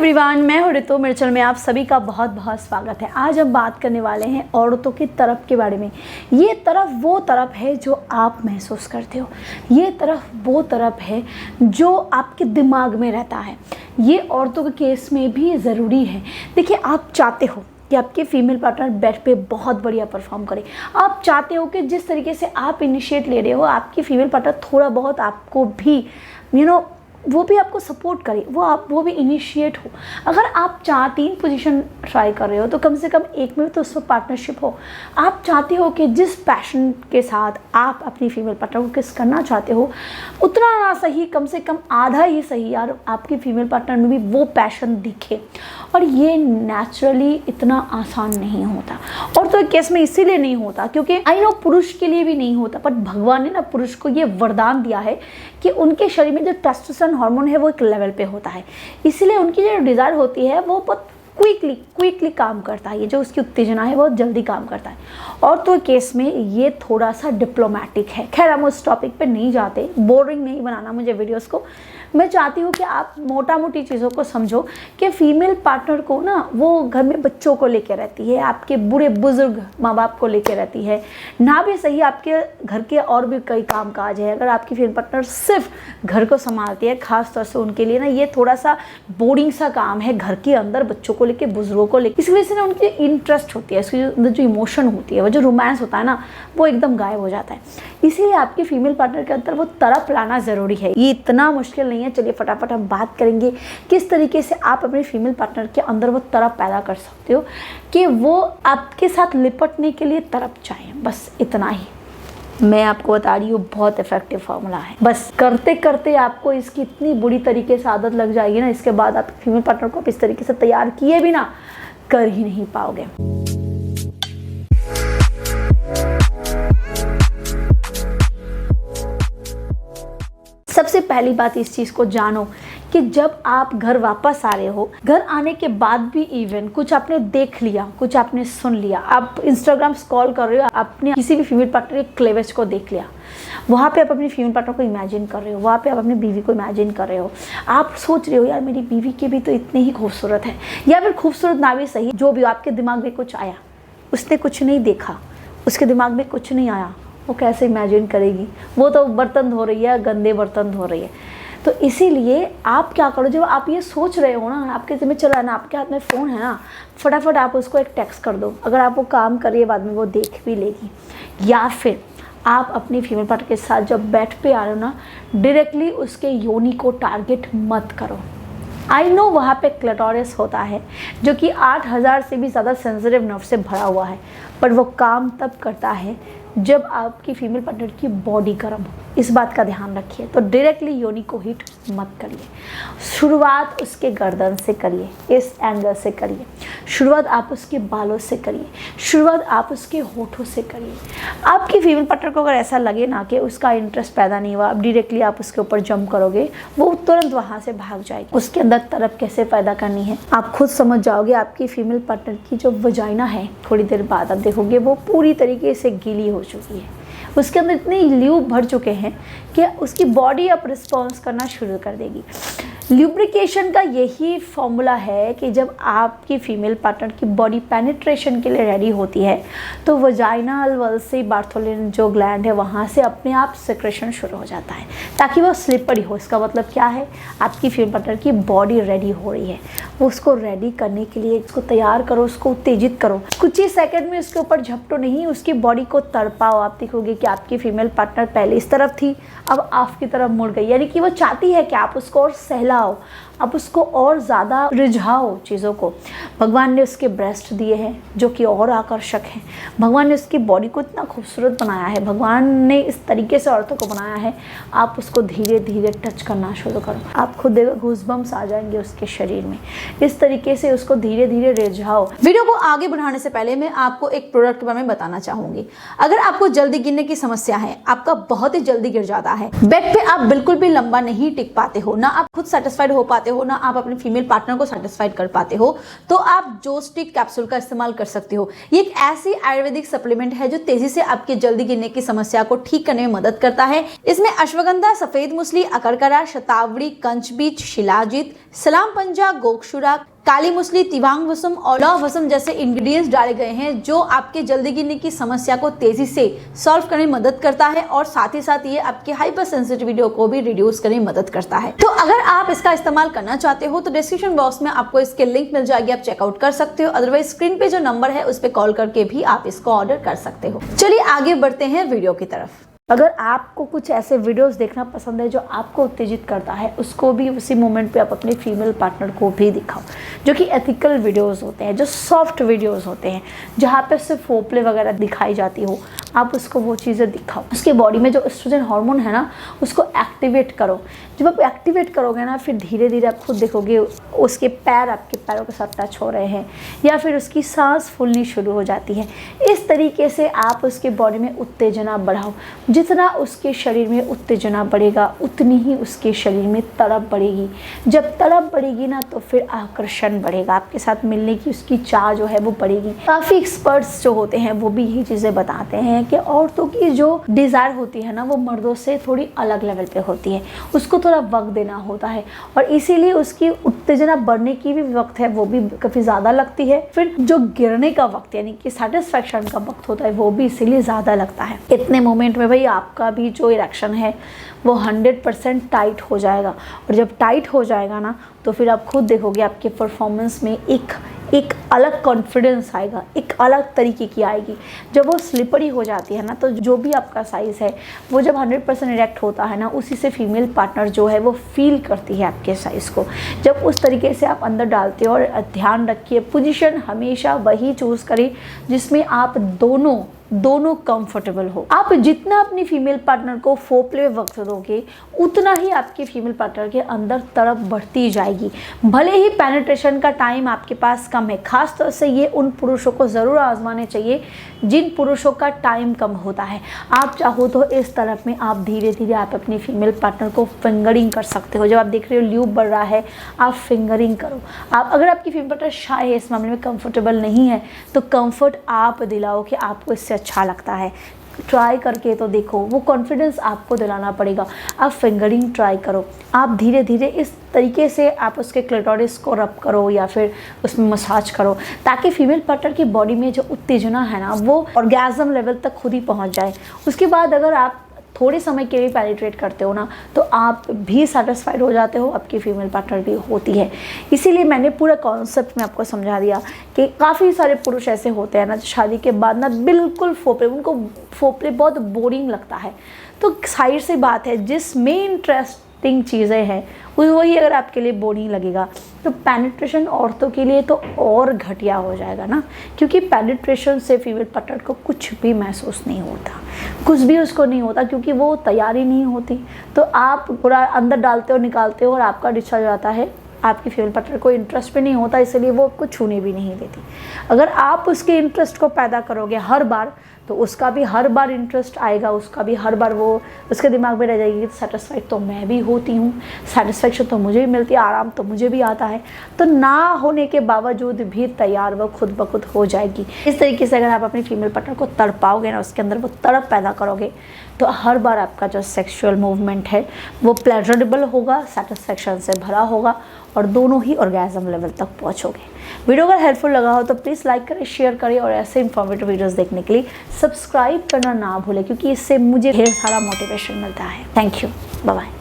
Everyone, मैं हूँ ऋतु। मेरे चैनल में आप सभी का बहुत बहुत स्वागत है। आज हम बात करने वाले हैं औरतों की तरफ के बारे में। ये तरफ वो तरफ है जो आप महसूस करते हो, ये तरफ वो तरफ है जो आपके दिमाग में रहता है। ये औरतों के केस में भी ज़रूरी है। देखिए, आप चाहते हो कि आपके फीमेल पार्टनर बेड पे बहुत बढ़िया परफॉर्म करे। आप चाहते हो कि जिस तरीके से आप इनिशिएट ले रहे हो, आपकी फीमेल पार्टनर थोड़ा बहुत आपको भी वो भी आपको सपोर्ट करे, वो भी इनिशिएट हो। अगर आप 3 पोजीशन ट्राई कर रहे हो तो कम से कम एक में तो उसमें पार्टनरशिप हो। आप चाहते हो कि जिस पैशन के साथ आप अपनी फीमेल पार्टनर को किस करना चाहते हो, उतना ना सही, कम से कम आधा ही सही यार, आपकी फीमेल पार्टनर में भी वो पैशन दिखे। और ये नेचुरली इतना आसान नहीं होता। और तो केस में इसीलिए नहीं होता क्योंकि आई नो पुरुष के लिए भी नहीं होता, पर भगवान ने ना पुरुष को ये वरदान दिया है कि उनके शरीर में जो टेस्टोस्टेरोन हार्मोन है वो एक लेवल पे होता है। इसीलिए उनकी जो डिज़ायर होती है वो बहुत क्विकली काम करता है। ये जो उसकी उत्तेजना है बहुत जल्दी काम करता है। और तो केस में ये थोड़ा सा डिप्लोमेटिक है। खैर, हम उस टॉपिक पे नहीं जाते, बोरिंग नहीं बनाना मुझे वीडियोस को। मैं चाहती हूँ कि आप मोटा मोटी चीज़ों को समझो कि फीमेल पार्टनर को ना वो घर में बच्चों को लेकर रहती है, आपके बूढ़े बुजुर्ग माँ बाप को लेकर रहती है, ना भी सही आपके घर के और भी कई काम काज है। अगर आपकी फीमेल पार्टनर सिर्फ घर को संभालती है, खास तौर से उनके लिए ना ये थोड़ा सा बोरिंग सा काम है, घर के अंदर बच्चों को लेके, बुजुर्गों को लेके। इस वजह से ना उनकी इंटरेस्ट होती है, उसकी अंदर जो इमोशन होती है, वो जो रोमांस होता है ना, वो एकदम गायब हो जाता है। इसीलिए आपकी फीमेल पार्टनर के अंदर वो तरफ लाना ज़रूरी है। ये इतना मुश्किल नहीं है। चलिए फटाफट हम बात करेंगे किस तरीके से आप अपने फीमेल पार्टनर के अंदर वो तरफ पैदा कर सकते हो कि वो आपके साथ लिपटने के लिए तरफ चाहे। बस इतना ही मैं आपको बता रही हूँ, बहुत इफेक्टिव फार्मूला है। बस करते करते आपको इसकी इतनी बुरी तरीके से आदत लग जाएगी ना, इसके बाद आप फीमेल पार्टनर को इस तरीके से तैयार किए भी ना कर ही नहीं पाओगे। सबसे पहली बात इस चीज़ को जानो कि जब आप घर वापस आ रहे हो, घर आने के बाद भी इवन कुछ आपने देख लिया, कुछ आपने सुन लिया, आप इंस्टाग्राम स्क्रॉल कर रहे हो, आपने किसी भी फीमेल पार्टनर के क्लेवेज को देख लिया, वहाँ पे आप अपनी फीमेल पार्टनर को इमेजिन कर रहे हो, वहाँ पे आप अपनी बीवी को इमेजिन कर रहे हो। आप सोच रहे हो यार मेरी बीवी की भी तो इतनी ही खूबसूरत है, या फिर खूबसूरत ना भी सही, जो भी आपके दिमाग में कुछ आया, उसने कुछ नहीं देखा, उसके दिमाग में कुछ नहीं आया, वो कैसे इमेजिन करेगी? वो तो बर्तन धो रही है, गंदे बर्तन धो रही है। तो इसीलिए आप क्या करो, जब आप ये सोच रहे हो ना, आपके जिम्मे चला है ना, आपके हाथ में फ़ोन है ना, फटाफट आप उसको एक टेक्स्ट कर दो। अगर आप वो काम करिए, बाद में वो देख भी लेगी। या फिर आप अपनी फीमेल पार्टनर के साथ जब बेड पे आ रहे हो ना, डायरेक्टली उसके योनि को टारगेट मत करो। आई नो वहाँ पे क्लिटोरिस होता है जो कि 8000 से भी ज़्यादा सेंसिटिव नर्व से भरा हुआ है, पर वो काम तब करता है जब आपकी फीमेल पार्टनर की बॉडी गर्म हो। इस बात का ध्यान रखिए। तो डायरेक्टली योनि को हिट मत करिए। शुरुआत उसके गर्दन से करिए, इस एंगल से करिए। शुरुआत आप उसके बालों से करिए, शुरुआत आप उसके होठों से करिए। आपकी फीमेल पार्टनर को अगर ऐसा लगे ना कि उसका इंटरेस्ट पैदा नहीं हुआ, अब डायरेक्टली आप उसके ऊपर जंप करोगे, वो तुरंत वहाँ से भाग जाएगी। उसके अंदर तरफ कैसे पैदा करनी है आप खुद समझ जाओगे। आपकी फीमेल पार्टनर की जो वजाइना है, थोड़ी देर बाद आप देखोगे वो पूरी तरीके से गीली हो चुकी है, उसके अंदर इतने ल्यूब भर चुके हैं कि उसकी बॉडी अब रिस्पॉन्स करना शुरू कर देगी। ल्यूब्रिकेशन का यही फॉर्मूला है कि जब आपकी फीमेल पार्टनर की बॉडी पेनिट्रेशन के लिए रेडी होती है तो वजाइनल वल्सी बार्थोलिन जो ग्लैंड है वहाँ से अपने आप सिक्रेशन शुरू हो जाता है ताकि वो स्लिपरी हो। इसका मतलब क्या है, आपकी फीमेल पार्टनर की बॉडी रेडी हो रही है। वो उसको रेडी करने के लिए उसको तैयार करो, उसको उत्तेजित करो। कुछ ही सेकंड में उसके ऊपर झपटो नहीं, उसकी बॉडी को तड़पाओ। आप देखोगे कि आपकी फीमेल पार्टनर पहले इस तरफ थी, अब आपकी तरफ मुड़ गई, यानी कि वो चाहती है कि आप उसको और सहलाओ, अब उसको और ज़्यादा रिझाओ चीज़ों को। भगवान ने उसके ब्रेस्ट दिए हैं जो कि और आकर्षक हैं। भगवान ने उसकी बॉडी को इतना खूबसूरत बनाया है, भगवान ने इस तरीके से औरतों को बनाया है। आप उसको धीरे धीरे टच करना शुरू करो, आप खुद देखो गूज़बम्स आ जाएंगे उसके शरीर में। इस तरीके से उसको धीरे धीरे रिझाओ। वीडियो को आगे बढ़ाने से पहले मैं आपको एक प्रोडक्ट के बारे में बताना चाहूँगी। अगर आपको जल्दी गिरने की समस्या है, आपका बहुत ही जल्दी गिर जाता है, बेड पे आप बिल्कुल भी लंबा नहीं टिक पाते हो, ना आप खुद सेटिस्फाइड हो पाते हो, ना आप अपने फीमेल पार्टनर को सेटिस्फाइड कर पाते हो, तो आप जोस्टिक कैप्सूल का इस्तेमाल कर सकते हो। ये एक ऐसी आयुर्वेदिक सप्लीमेंट है जो तेजी से आपके जल्दी गिरने की समस्या को ठीक करने में मदद करता है। इसमें अश्वगंधा, सफेद मूसली, अकरकरा, शतावरी, कंचबीज, शिलाजीत, सलाम पंजा, गोक्षुरा, काली मूसली, तिवांग वसम और लौह वसम जैसे इंग्रेडिएंट्स डाले गए हैं जो आपके जल्दी गिरने की समस्या को तेजी से सॉल्व करने में मदद करता है और साथ ही साथ ये आपके हाइपर सेंसिटिविटी को भी रिड्यूस करने में मदद करता है। तो अगर आप इसका इस्तेमाल करना चाहते हो तो डिस्क्रिप्शन बॉक्स में आपको इसके लिंक मिल जाएगी, आप चेकआउट कर सकते हो। अदरवाइज स्क्रीन पे जो नंबर है उस पर कॉल करके भी आप इसको ऑर्डर कर सकते हो। चलिए आगे बढ़ते हैं वीडियो की तरफ। अगर आपको कुछ ऐसे वीडियोस देखना पसंद है जो आपको उत्तेजित करता है, उसको भी उसी मोमेंट पे आप अपने फीमेल पार्टनर को भी दिखाओ, जो कि एथिकल वीडियोस होते हैं, जो सॉफ्ट वीडियोस होते हैं, जहाँ पे सिर्फ फोपले वगैरह दिखाई जाती हो, आप उसको वो चीज़ें दिखाओ। उसके बॉडी में जो एस्ट्रोजन हार्मोन है ना, उसको एक्टिवेट करो। जब आप एक्टिवेट करोगे ना, फिर धीरे धीरे आप खुद देखोगे उसके पैर आपके पैरों के साथ टच हो रहे हैं या फिर उसकी सांस फूलनी शुरू हो जाती है। इस तरीके से आप उसके बॉडी में उत्तेजना बढ़ाओ। जितना उसके शरीर में उत्तेजना बढ़ेगा उतनी ही उसके शरीर में तड़प बढ़ेगी। जब तड़प बढ़ेगी ना तो फिर आकर्षण बढ़ेगा, आपके साथ मिलने की उसकी चाह जो है वो बढ़ेगी। काफ़ी एक्सपर्ट्स जो होते हैं वो भी यही चीज़ें बताते हैं कि औरतों की जो डिज़ायर होती है ना, वो मर्दों से थोड़ी अलग लेवल पे होती है, उसको थोड़ा वक्त देना होता है और इसीलिए उसकी उत्तेजना बढ़ने की भी वक्त है वो भी काफ़ी ज़्यादा लगती है। फिर जो गिरने का वक्त यानी कि सेटिस्फैक्शन का वक्त होता है वो भी इसीलिए ज़्यादा लगता है। इतने मोमेंट में भाई आपका भी जो इरेक्शन है वो 100% टाइट हो जाएगा और जब टाइट हो जाएगा ना तो फिर आप खुद देखोगे आपके परफॉर्मेंस में एक अलग कॉन्फिडेंस आएगा, एक अलग तरीके की आएगी। जब वो स्लिपरी हो जाती है ना तो जो भी आपका साइज़ है वो जब 100% इरेक्ट होता है ना, उसी से फीमेल पार्टनर जो है वो फील करती है आपके साइज़ को। जब उस तरीके से आप अंदर डालते हो, और ध्यान रखिए पोजीशन हमेशा वही चूज़ करें जिसमें आप दोनों कंफर्टेबल हो। आप जितना अपनी फीमेल पार्टनर को फोरप्ले में वक्त दोगे उतना ही आपके फीमेल पार्टनर के अंदर तड़प बढ़ती जाएगी। भले ही पेनिट्रेशन का टाइम आपके पास कम है, खास तौर से ये उन पुरुषों को ज़रूर आजमाने चाहिए जिन पुरुषों का टाइम कम होता है। आप चाहो तो इस तरफ में आप धीरे धीरे आप अपनी फीमेल पार्टनर को फिंगरिंग कर सकते हो। जब आप देख रहे हो ल्यूब बढ़ रहा है, आप फिंगरिंग करो। आप अगर आपकी फीमेल पार्टनर शाय है, इस मामले में कंफर्टेबल नहीं है, तो कंफर्ट आप दिलाओ कि आपको इससे अच्छा लगता है। ट्राई करके तो देखो, वो कॉन्फिडेंस आपको दिलाना पड़ेगा। आप फिंगरिंग ट्राई करो, आप धीरे धीरे इस तरीके से आप उसके क्लिटोरिस को रब करो या फिर उसमें मसाज करो, ताकि फीमेल पार्टनर की बॉडी में जो उत्तेजना है ना वो ऑर्गेज़म लेवल तक खुद ही पहुंच जाए। उसके बाद अगर आप थोड़े समय के लिए पेनिट्रेट करते हो ना तो आप भी सेटिस्फाइड हो जाते हो, आपकी फीमेल पार्टनर भी होती है। इसीलिए मैंने पूरा कॉन्सेप्ट में आपको समझा दिया कि काफ़ी सारे पुरुष ऐसे होते हैं ना जो शादी के बाद ना बिल्कुल फोपले, उनको फोपले बहुत बोरिंग लगता है। तो साइड से बात है, जिसमें इंटरेस्टिंग चीज़ें हैं वही अगर आपके लिए बोरिंग लगेगा तो पेनिट्रेशन औरतों के लिए तो और घटिया हो जाएगा ना, क्योंकि पेनिट्रेशन से फीमेल पार्टनर को कुछ भी महसूस नहीं होता, कुछ भी उसको नहीं होता, क्योंकि वो तैयारी नहीं होती। तो आप पूरा अंदर डालते हो, निकालते हो और आपका डिस्चार्ज आता है। आपकी फीमेल पार्टनर को इंटरेस्ट भी नहीं होता, इसलिए वो आपको छूने भी नहीं देती। अगर आप उसके इंटरेस्ट को पैदा करोगे हर बार तो उसका भी हर बार इंटरेस्ट आएगा, उसका भी हर बार वो उसके दिमाग में रह जाएगी कि सेटिस्फाइड तो मैं भी होती हूँ, सेटिस्फेक्शन तो मुझे भी मिलती है, आराम तो मुझे भी आता है। तो ना होने के बावजूद भी तैयार वो खुद ब खुद हो जाएगी। इस तरीके से अगर आप अपनी फीमेल पार्टनर को तड़पाओगे ना, उसके अंदर वो तड़प पैदा करोगे, तो हर बार आपका जो सेक्सुअल मूवमेंट है वो प्लेजरेबल होगा, सेटिस्फेक्शन से भरा होगा और दोनों ही ऑर्गेज़म लेवल तक पहुँचोगे। वीडियो अगर हेल्पफुल लगा हो तो प्लीज़ लाइक करें, शेयर करें और ऐसे इन्फॉर्मेटिव वीडियोस देखने के लिए सब्सक्राइब करना ना भूलें, क्योंकि इससे मुझे ढेर सारा मोटिवेशन मिलता है। Thank you, bye bye.